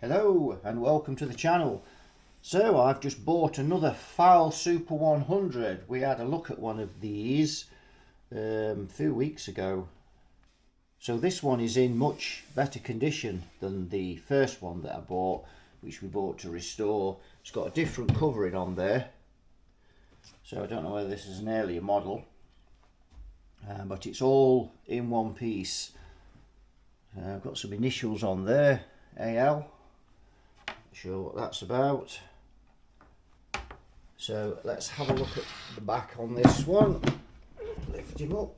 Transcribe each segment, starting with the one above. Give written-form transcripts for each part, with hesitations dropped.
Hello and welcome to the channel. So I've just bought another Fal Super 100. We had a look at one of these a few weeks ago. So this one is in much better condition than the first one that I bought, which we bought to restore. It's got a different covering on there. So I don't know whether this is an earlier model, but it's all in one piece. I've got some initials on there, AL. Sure what that's about. So let's have a look at the back on this one. Lift him up.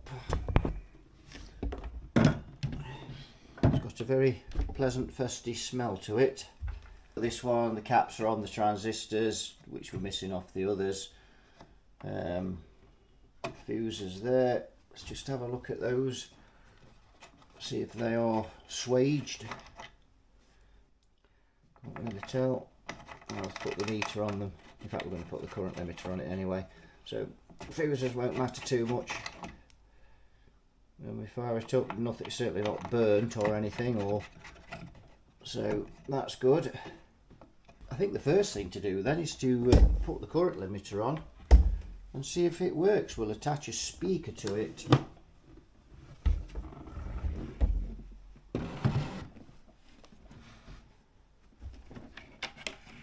It's got a very pleasant festy smell to it. This one, the caps are on the transistors, which were missing off the others. Fuses there. Let's just have a look at those, see if they are swaged. Can't really tell. I'll put the meter on them. In fact, we're going to put the current limiter on it anyway, so fuses won't matter too much. When we fire it up, nothing, certainly not burnt or anything, so that's good. I think the first thing to do then is to put the current limiter on and see if it works. We'll attach a speaker to it.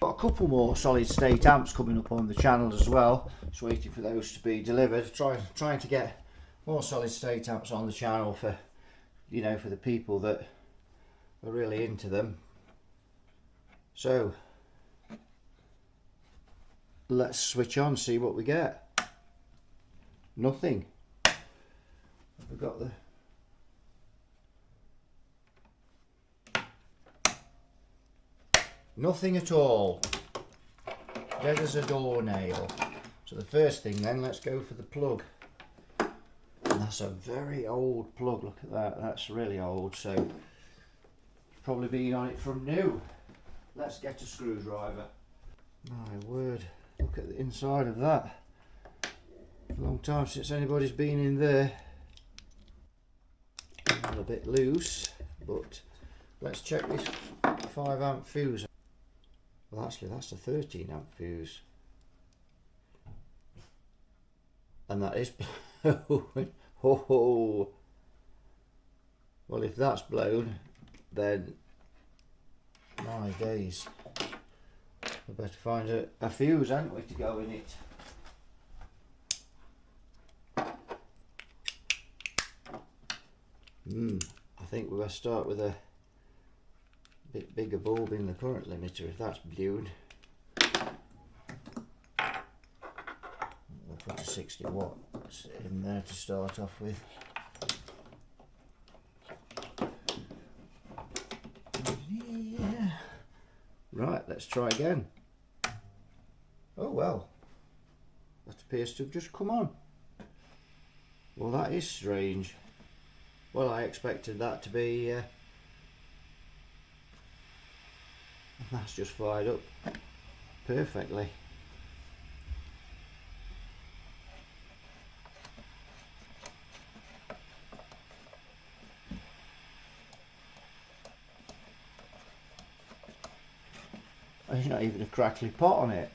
Got a couple more solid state amps coming up on the channel as well. Just waiting for those to be delivered. Trying to get more solid state amps on the channel for, for the people that are really into them. So let's switch on, see what we get. Nothing. We've got the nothing at all. Dead as a doornail. So the first thing then, let's go for the plug. And that's a very old plug. Look at that. That's really old. So it's probably been on it from new. Let's get a screwdriver. My word. Look at the inside of that. A long time since anybody's been in there. A little bit loose, but let's check this 5 amp fuse. Well, actually that's a 13 amp fuse, and that is blown. Oh, well, if that's blown, then my days, we better find a fuse, haven't we, to go in it. I think we're going to start with a bit bigger bulb in the current limiter if that's blown. We'll put a 60 watt in there to start off with. Yeah. Right, let's try again. Oh well, that appears to have just come on. Well, that is strange. Well, I expected that to be that's just fired up perfectly. There's not even a crackly pot on it.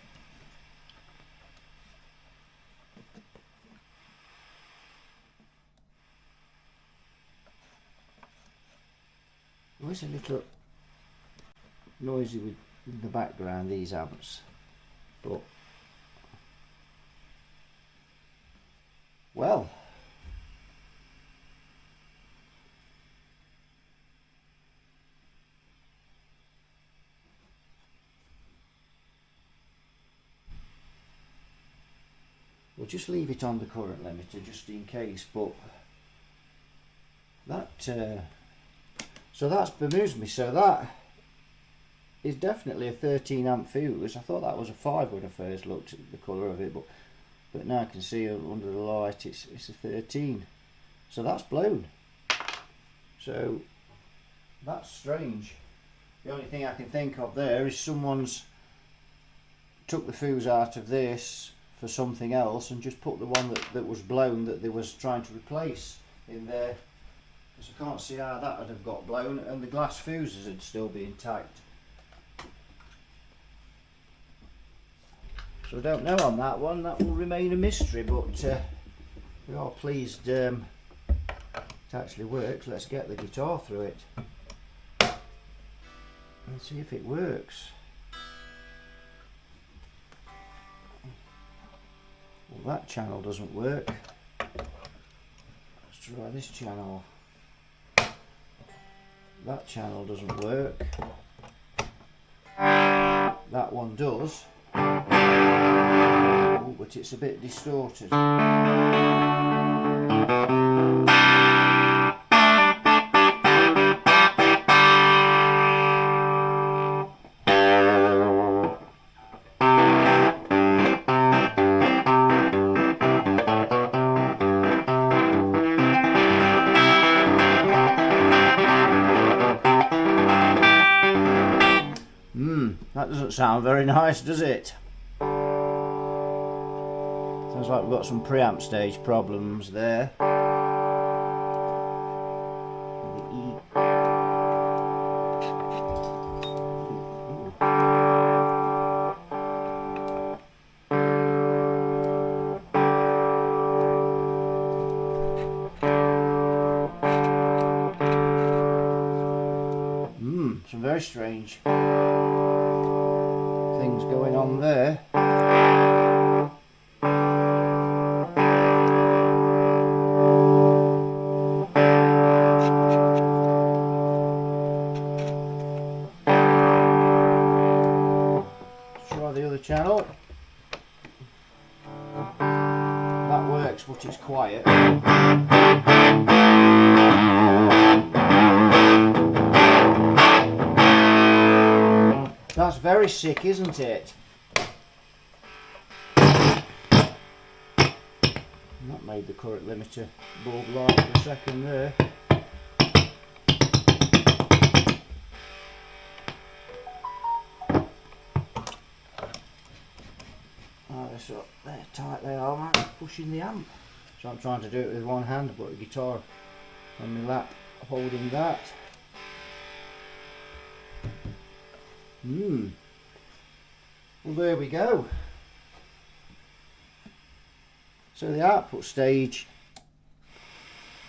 Always a little noisy with the background, these amps, but well, we'll just leave it on the current limiter just in case, but that so that's bemused me. So that is definitely a 13 amp fuse. I thought that was a 5 when I first looked at the colour of it, but now I can see under the light it's a 13. So that's blown. So that's strange. The only thing I can think of there is someone's took the fuse out of this for something else and just put the one that was blown that they was trying to replace in there. Because I can't see how that would have got blown, and the glass fuses would still be intact. So I don't know on that one, that will remain a mystery, but we are pleased it actually works. Let's get the guitar through it and see if it works. Well, that channel doesn't work. Let's try this channel. That channel doesn't work. That one does. Oh, but it's a bit distorted. That doesn't sound very nice, does it? Sounds like we've got some preamp stage problems there. Some very strange things going on there. Let's try the other channel. That works, but it's quiet. That's very sick, isn't it? And that made the current limiter bulb light for a second there. Oh, they're tight, they are, man. Pushing the amp. So I'm trying to do it with one hand, but the guitar on my lap holding that. Well, there we go. So the output stage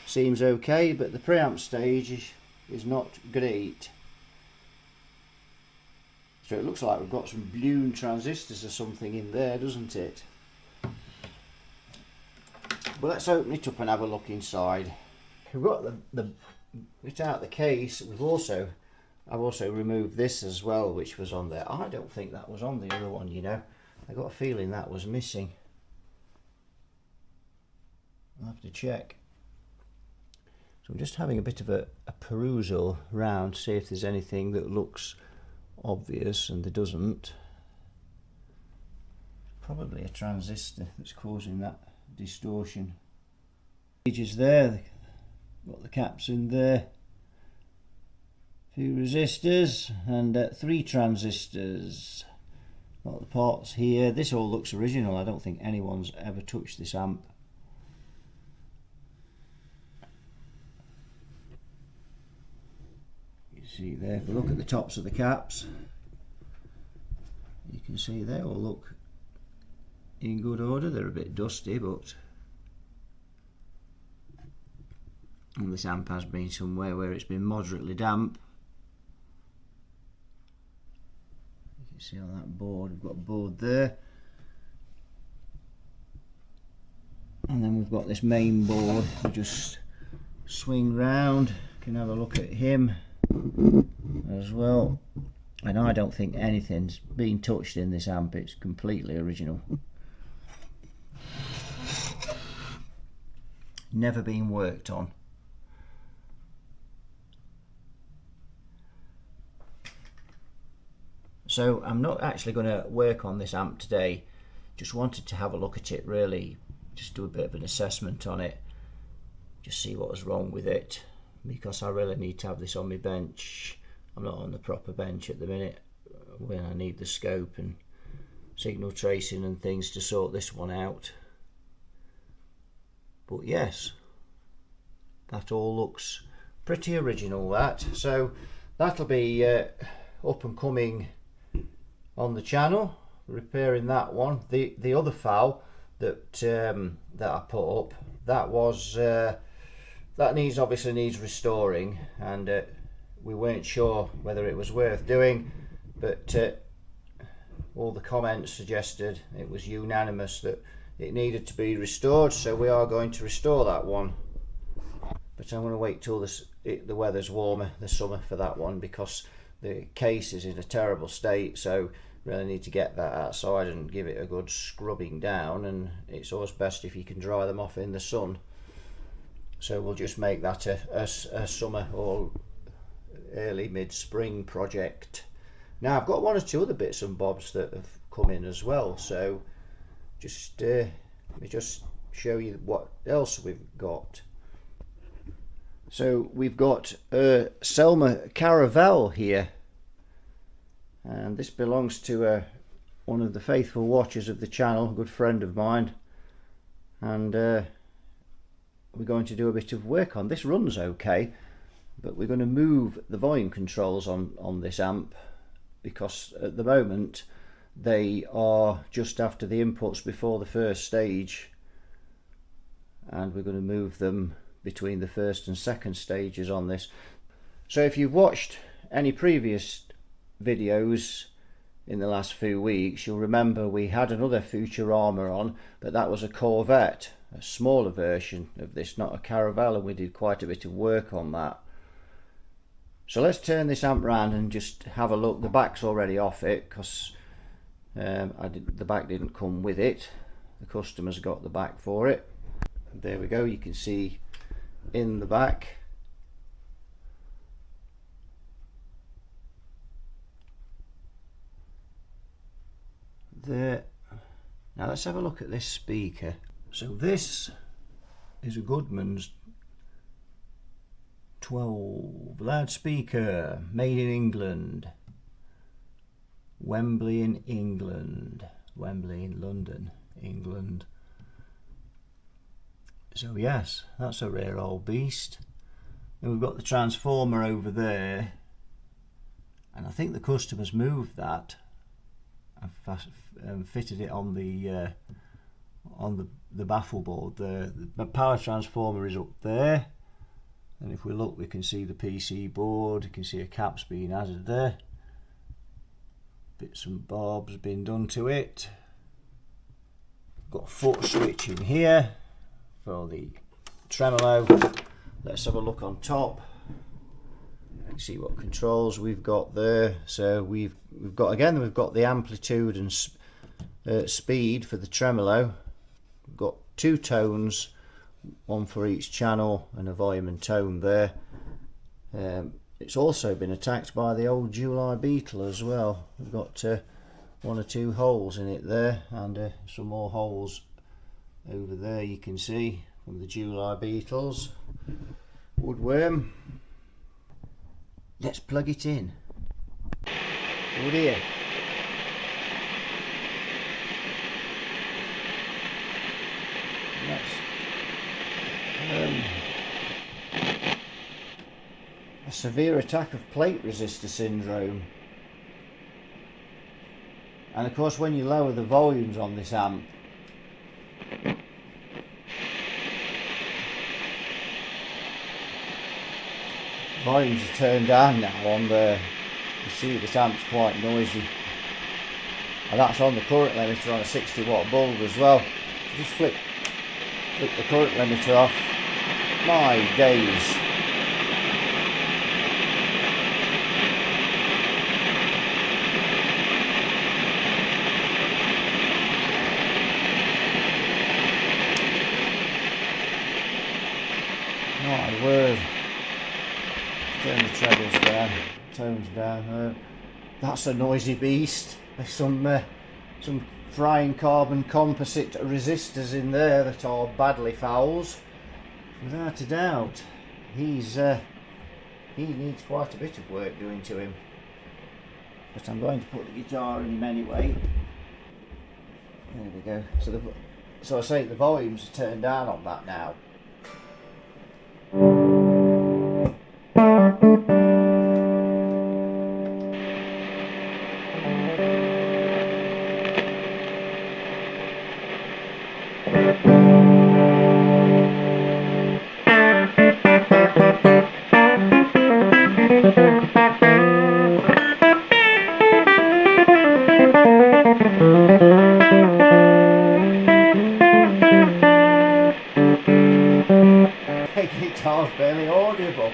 seems okay, but the preamp stage is not great. So it looks like we've got some balloon transistors or something in there, doesn't it? But let's open it up and have a look inside. We've got the bit out of the case. I've also removed this as well, which was on there. I don't think that was on the other one, you know. I got a feeling that was missing. I'll have to check. So I'm just having a bit of a perusal round, see if there's anything that looks obvious, and there doesn't. Probably a transistor that's causing that distortion. Gauges there, got the caps in there. Few resistors and 3 transistors. Got the parts here. This all looks original. I don't think anyone's ever touched this amp. You see there, if we look at the tops of the caps, you can see they all look in good order. They're a bit dusty, but and this amp has been somewhere where it's been moderately damp. See on that board, we've got a board there, and then we've got this main board. We just swing round, can have a look at him as well, and I don't think anything's been touched in this amp. It's completely original, never been worked on. So I'm not actually going to work on this amp today, just wanted to have a look at it, really, just do a bit of an assessment on it, just see what was wrong with it, because I really need to have this on my bench. I'm not on the proper bench at the minute when I need the scope and signal tracing and things to sort this one out. But yes, that all looks pretty original, that. So that'll be up and coming on the channel repairing that one. The other Fal that that I put up, that was that obviously needs restoring, and we weren't sure whether it was worth doing, but all the comments suggested, it was unanimous that it needed to be restored, so we are going to restore that one. But I'm going to wait till the weather's warmer this summer for that one, because the case is in a terrible state, so really need to get that outside and give it a good scrubbing down, and it's always best if you can dry them off in the sun. So we'll just make that a summer or early mid-spring project. Now I've got one or two other bits and bobs that have come in as well, so just let me just show you what else we've got. So we've got Selmer Caravel here, and this belongs to one of the faithful watchers of the channel, a good friend of mine, and we're going to do a bit of work on this. Runs okay, but we're going to move the volume controls on this amp, because at the moment they are just after the inputs before the first stage, and we're going to move them between the first and second stages on this. So if you've watched any previous videos in the last few weeks, you'll remember we had another Futurama on, but that was a Corvette, a smaller version of this, not a Caravel, and we did quite a bit of work on that. So let's turn this amp round and just have a look. The back's already off it, because the back didn't come with it. The customer's got the back for it. There we go, you can see in the back. There. Now let's have a look at this speaker. So this is a Goodman's 12 loudspeaker, made in England, Wembley in England, Wembley in London, England. So yes, that's a rare old beast. And we've got the transformer over there, and I think the customer's moved that. I've fitted it on the baffle board there. The power transformer is up there, and if we look we can see the PC board, you can see a cap's being added there. Bits and bobs been done to it. Got a foot switch in here for the tremolo. Let's have a look on top and see what controls we've got there. So we've got the amplitude and speed for the tremolo. We've got two tones, one for each channel, and a volume and tone there. It's also been attacked by the old July Beetle as well. We've got one or two holes in it there, and some more holes over there you can see from the July Beetles. Woodworm. Let's plug it in. Oh dear. That's a severe attack of plate resistor syndrome. And of course when you lower the volumes on this amp, volumes are turned down now on the, you see this amp's quite noisy, and that's on the current limiter on a 60-watt bulb as well. So just flip the current limiter off. My days. My word. Turn the trebles down, tones down. That's a noisy beast. There's some frying carbon composite resistors in there that are badly fouls. Without a doubt, he needs quite a bit of work doing to him. But I'm going to put the guitar in him anyway. There we go. So I say the volumes are turned down on that now. Guitar's barely audible.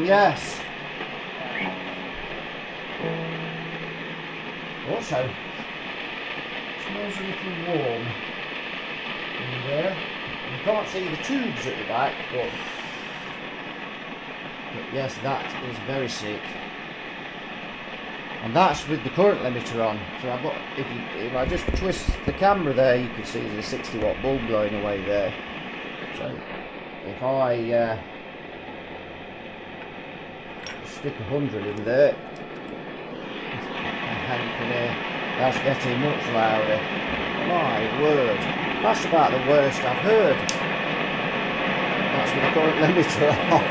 Yes. Also, smells a little warm in there. You can't see the tubes at the back, but yes, that is very sick. And that's with the current limiter on. So I've got, if I just twist the camera there, you can see there's a 60-watt bulb glowing away there. So if I stick 100 in there, that's getting much louder. My word, that's about the worst I've heard. That's with the current limiter on.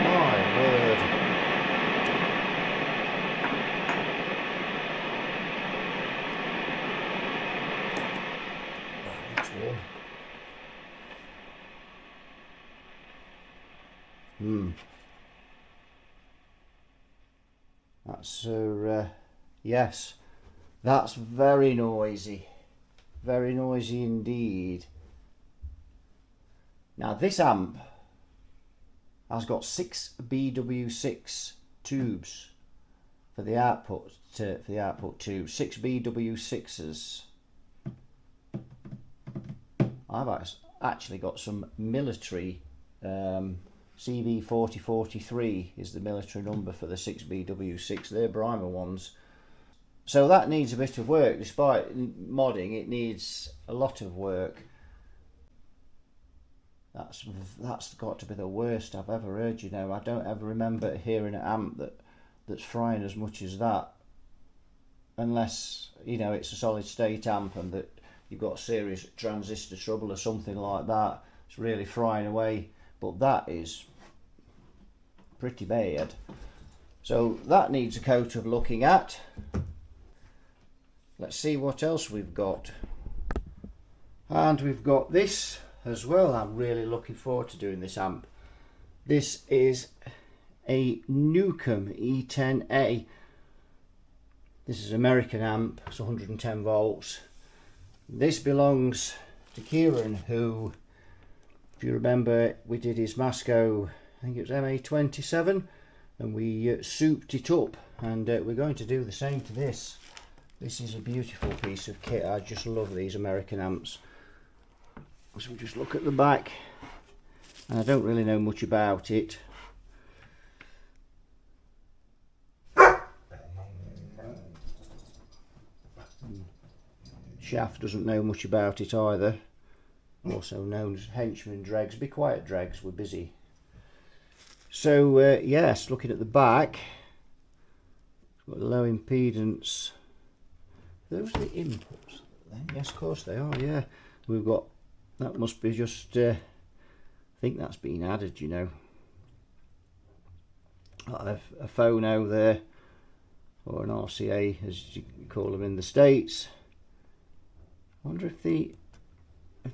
My word. That's warm. That's yes, that's very noisy indeed. Now this amp has got 6 BW6 tubes for the output tube. 6 BW6s. I've actually got some military CV4043 is the military number for the 6BW6. They're Brymer ones. So that needs a bit of work. Despite modding, it needs a lot of work. That's got to be the worst I've ever heard, you know. I don't ever remember hearing an amp that's frying as much as that. Unless, you know, it's a solid state amp and that you've got serious transistor trouble or something like that. It's really frying away. But that is pretty bad. So that needs a coat of looking at. Let's see what else we've got. And we've got this as well. I'm really looking forward to doing this amp. This is a Newcomb E10A. This is an American amp. It's 110 volts. This belongs to Kieran, who, if you remember, we did his Masco, I think it was MA27, and we souped it up, and we're going to do the same to this. This is a beautiful piece of kit. I just love these American amps. So we just look at the back, and I don't really know much about it. Shaft doesn't know much about it either. Also known as henchman dregs. Be quiet, dregs, we're busy. So yes, looking at the back, it's got low impedance. Those are the inputs then? Yes, of course they are. Yeah, we've got, that must be just I think that's been added, you know. A phono there, or an RCA as you call them in the States. I wonder if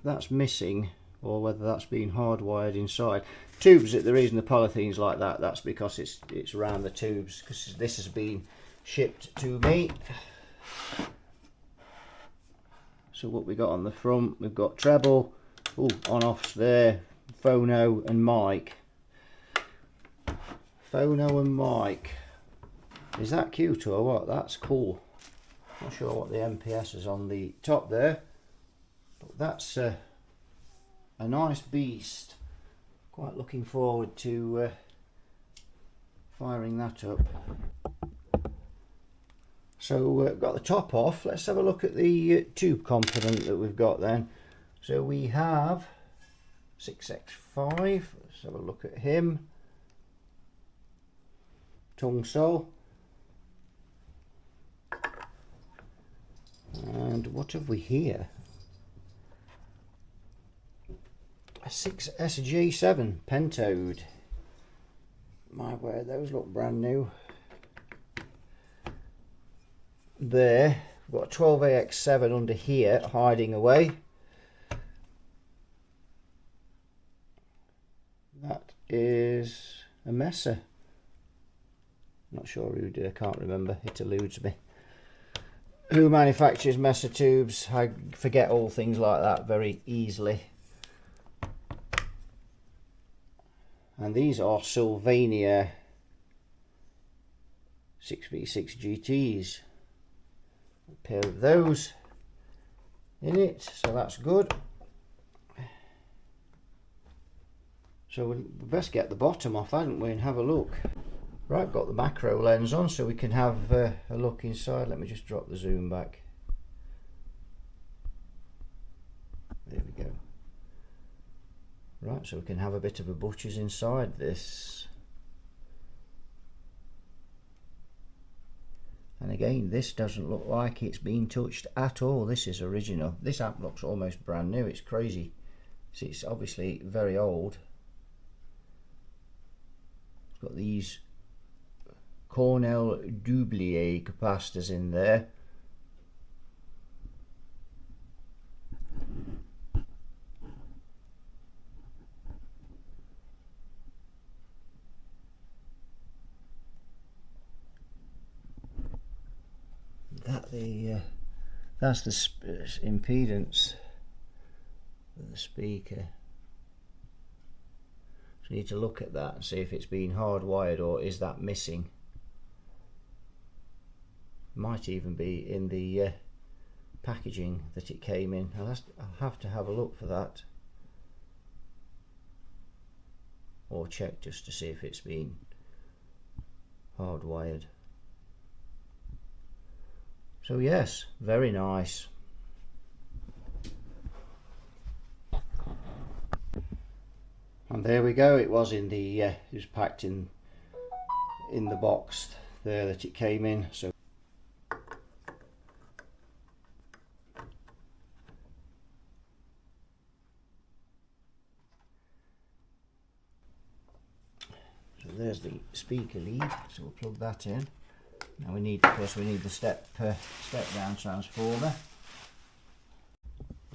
that's missing, or whether that's been hardwired inside. Tubes, the reason the polythene's like that, that's because it's around the tubes, because this has been shipped to me. So what we got on the front, we've got treble, on-offs there, phono and mic. Phono and mic. Is that cute or what? That's cool. Not sure what the MPS is on the top there, but that's a nice beast. Quite looking forward to firing that up. So got the top off. Let's have a look at the tube component that we've got then. So we have 6x5. Let's have a look at him. Tungsol. And what have we here? A 6SG7 pentode. My word, those look brand new. There, we've got a 12AX7 under here hiding away. That is a Messer. Not sure who did, I can't remember, it eludes me. Who manufactures Messer tubes? I forget all things like that very easily. And these are Sylvania 6v6 GTs. A pair of those in it, so that's good. So we best get the bottom off, hadn't we, and have a look. Right, got the macro lens on so we can have a look inside. Let me just drop the zoom back. There we go. Right, so we can have a bit of a butcher's inside this. And again, this doesn't look like it's been touched at all. This is original. This amp looks almost brand new. It's crazy. See, it's obviously very old. It's got these Cornell Doublier capacitors in there. That's the impedance of the speaker. So you need to look at that and see if it's been hardwired or is that missing. Might even be in the packaging that it came in. I'll have to have a look for that, or check just to see if it's been hardwired. So yes, very nice. And there we go. It was in the it was packed in the box there that it came in. So there's the speaker lead. So we'll plug that in. Now we need, of course, we need the step down transformer.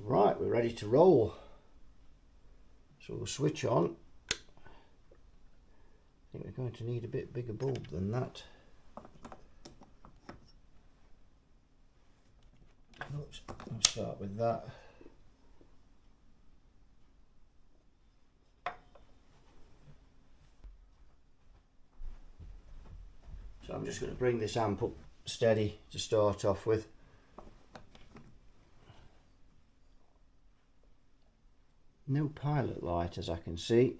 Right, we're ready to roll. So we'll switch on. I think we're going to need a bit bigger bulb than that. Oops, let's start with that. So I'm just going to bring this amp up steady to start off with. No pilot light as I can see.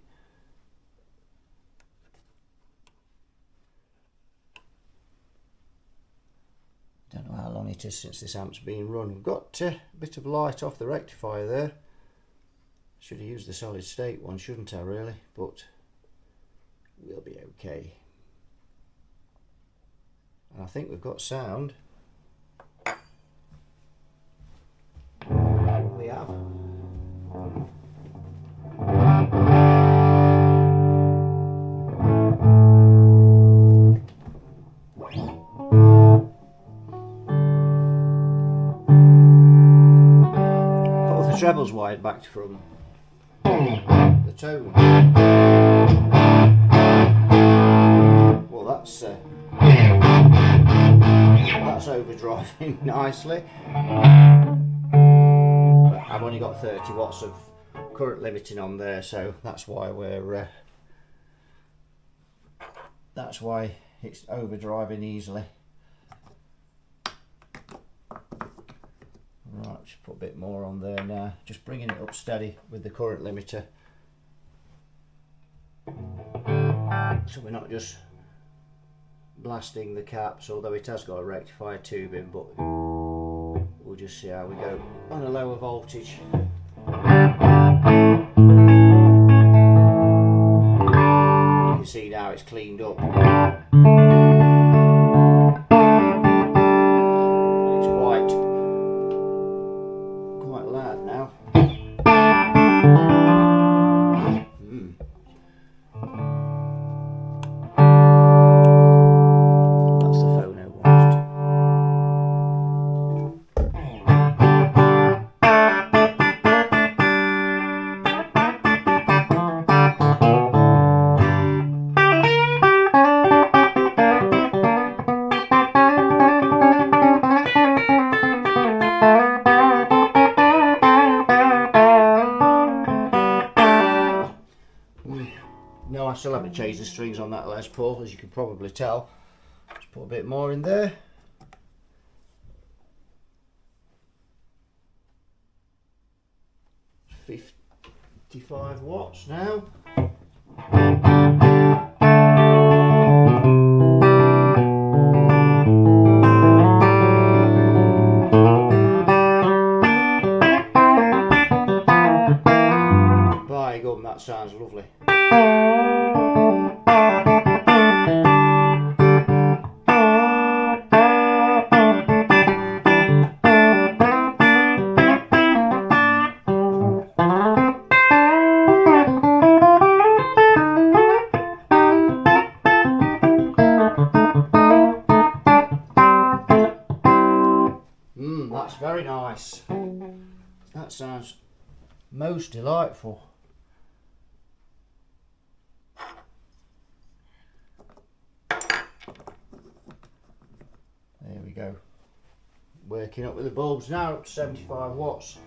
Don't know how long it is since this amp's been run. We've got a bit of light off the rectifier there. Should have used the solid state one, shouldn't I really? But we'll be okay. And I think we've got sound. We have. Oh, the treble's wired back from the tone. Well, that's overdriving nicely. But I've only got 30 watts of current limiting on there, so that's why we're that's why it's overdriving easily. Right, just put a bit more on there now, just bringing it up steady with the current limiter, so we're not just blasting the caps, although it has got a rectifier tube in, but we'll just see how we go on a lower voltage. You can see now it's cleaned up. It's quite loud now. That's the phono one. No, I still haven't changed the strings on that Les Paul, as you can probably tell. Let's put a bit more in there. It's 55 watts now. By gum, that sounds lovely. That's very nice. That sounds most delightful. There we go. Working up with the bulbs now, up to 75 watts.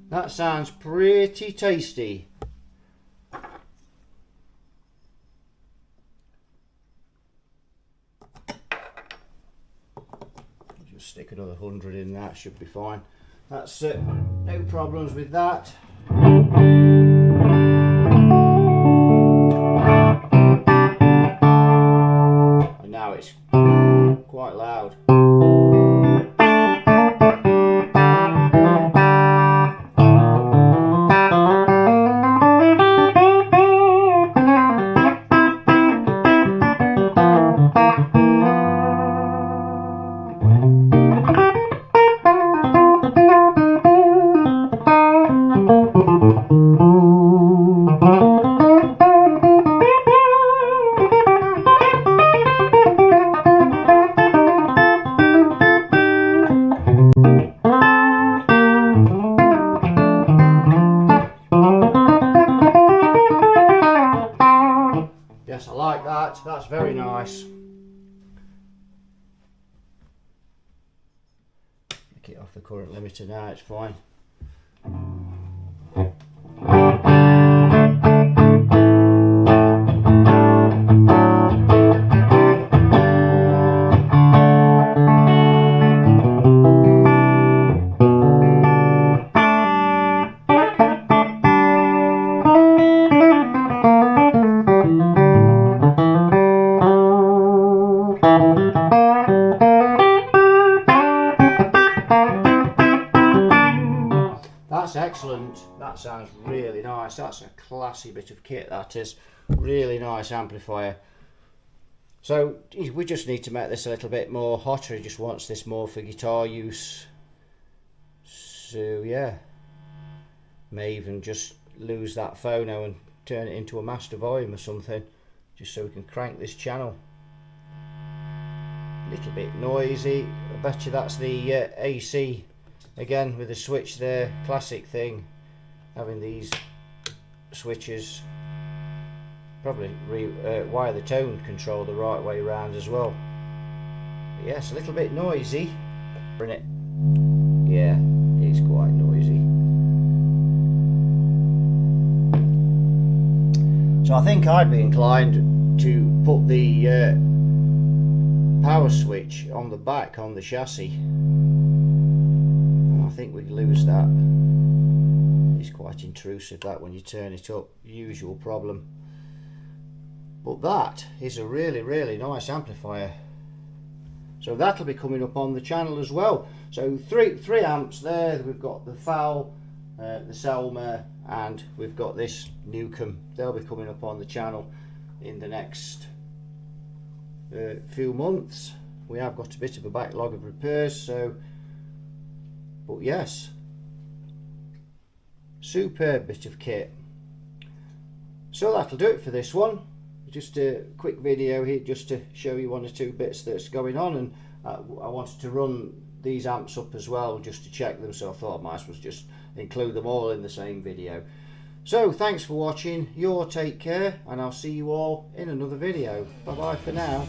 That sounds pretty tasty. Just stick another 100 in, that should be fine. That's no problems with that. And now it's quite loud. Yes, I like that. That's very nice. Take it off the current limiter now, it's fine. That's excellent. That sounds really nice. That's a classy bit of kit, that is. Really nice amplifier. So we just need to make this a little bit more hotter. He just wants this more for guitar use. So yeah, May even just lose that phono and turn it into a master volume or something, just so we can crank this channel. A little bit noisy. I bet you that's the AC again with the switch there. Classic thing, having these switches. Probably wire the tone control the right way around as well. But yes, a little bit noisy. Isn't it? Yeah, it's quite noisy. So I think I'd be inclined to put the power switch on the back on the chassis. And I think we'd lose that. It's quite intrusive, that, when you turn it up. Usual problem. But that is a really, really nice amplifier. So that'll be coming up on the channel as well. So three amps there. We've got the Fal, the Selmer, and we've got this Newcomb. They'll be coming up on the channel in the next few months. We have got a bit of a backlog of repairs, so, but yes, superb bit of kit. So that'll do it for this one. Just a quick video here just to show you one or two bits that's going on, and I wanted to run these amps up as well just to check them, so I thought I might as well just include them all in the same video. So thanks for watching, you all take care, and I'll see you all in another video. Bye bye for now.